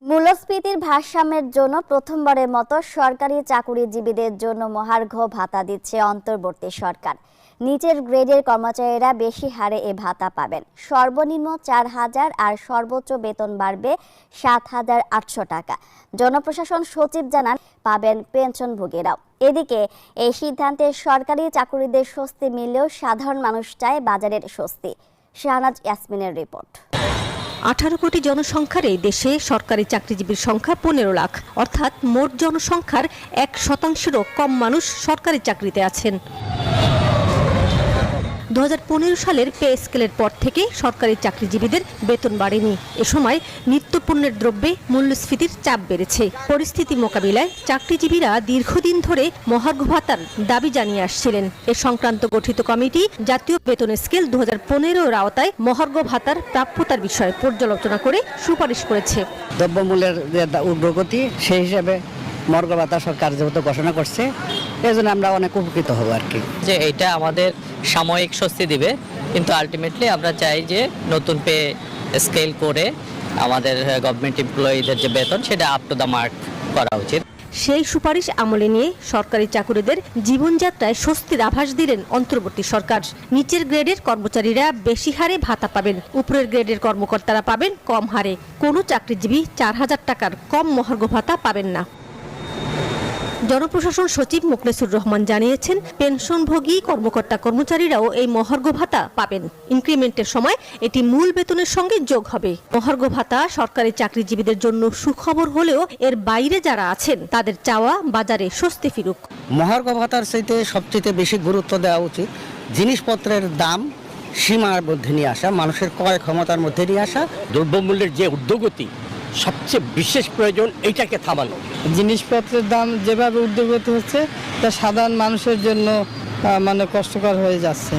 মূল্যস্ফীতির ভারসাম্যের জন্য প্রথমবারের মতো সরকারি চাকুরিজীবীদের জন্য মহার্ঘ ভাতা দিচ্ছে অন্তর্বর্তী সরকার। নিচের গ্রেডের কর্মচারীরা বেশি হারে এ ভাতা পাবেন। সর্বনিম্ন 4,000 আর সর্বোচ্চ বেতন বাড়বে 7,800 টাকা। জনপ্রশাসন সচিব জানান পাবেন পেনশনভোগীরাও। এদিকে এই সিদ্ধান্তে সরকারি চাকুরিদের স্বস্তি মিললেও সাধারণ মানুষ চায় বাজারের স্বস্তি। শাহনাজ ইয়াসমিনের রিপোর্ট। 18 কোটি জনসংখ্যার এই দেশে সরকারি চাকরিজীবীর সংখ্যা 15 লাখ, অর্থাৎ মোট জনসংখ্যার 1%-ও কম মানুষ সরকারি চাকরিতে আছেন। 2015 সালের পে স্কেলের পর থেকে সরকারি চাকরিজীবীদের বেতন বাড়েনি। এ সময় নিত্যপণ্যের দ্রব্যে মূল্যস্ফীতির চাপ বেড়েছে। পরিস্থিতি মোকাবিলায় চাকরিজীবীরা দীর্ঘদিন ধরে মহার্ঘ ভাতার দাবি জানিয়ে আসছিলেন। এ সংক্রান্ত গঠিত কমিটি জাতীয় বেতন স্কেল 2015-এর আওতায় মহার্ঘ ভাতার প্রাপ্যতার বিষয়ে পর্যালোচনা করে সুপারিশ করেছে। দ্রব্যমূল্যের যে ঊর্ধ্বগতি সেই হিসাবে মহার্ঘ ভাতা সরকার যেহেতু ঘোষণা করছে, এই জন্য আমরা অনেক উপকৃত হব আর কি। যে এটা আমাদের সাময়িক স্বস্তি দিবে, কিন্তু আলটিমেটলি আমরা চাই যে নতুন পে স্কেল করে আমাদের গভর্নমেন্ট এমপ্লয়িদের যে বেতন সেটা আপ টু দ্য মার্ক করা উচিত। সেই সুপারিশ আমলে নিয়ে সরকারি চাকুরিদের জীবনযাত্রায় স্বস্তির আভাস দিলেন অন্তর্বর্তী সরকার। নিচের গ্রেডের কর্মচারীরা বেশি হারে ভাতা পাবেন, উপরের গ্রেডের কর্মকর্তারা পাবেন কম হারে। কোনো চাকরিজীবী 4,000 টাকার কম মহার্ঘ ভাতা পাবেন না। জনপ্রশাসন সচিব মোখলেসুর রহমান জানিয়েছেন, পেনশনভোগী কর্মকর্তা কর্মচারীরাও এই মহার্ঘ ভাতা পাবেন। ইনক্রিমেন্টের সময় এটি মূল বেতনের সঙ্গে যোগ হবে। মহার্ঘ ভাতা সরকারি চাকরিজীবীদের জন্য সুখবর হলেও এর বাইরে যারা আছেন তাদের চাওয়া বাজারে স্বস্তি ফিরুক। মহার্ঘ ভাতার চাইতে সবচেয়ে বেশি গুরুত্ব দেওয়া উচিত জিনিসপত্রের দাম সীমার মধ্যে নিয়ে আসা, মানুষের ক্রয় ক্ষমতার মধ্যে নিয়ে আসা। দ্রব্যমূল্যের যে ঊর্ধ্বগতি, সবচেয়ে বিশেষ প্রয়োজন এইটাকে থামানো। জিনিসপত্রের দাম যেভাবে ঊর্ধ্বগতি হচ্ছে তা সাধারণ মানুষের জন্য কষ্টকর হয়ে যাচ্ছে।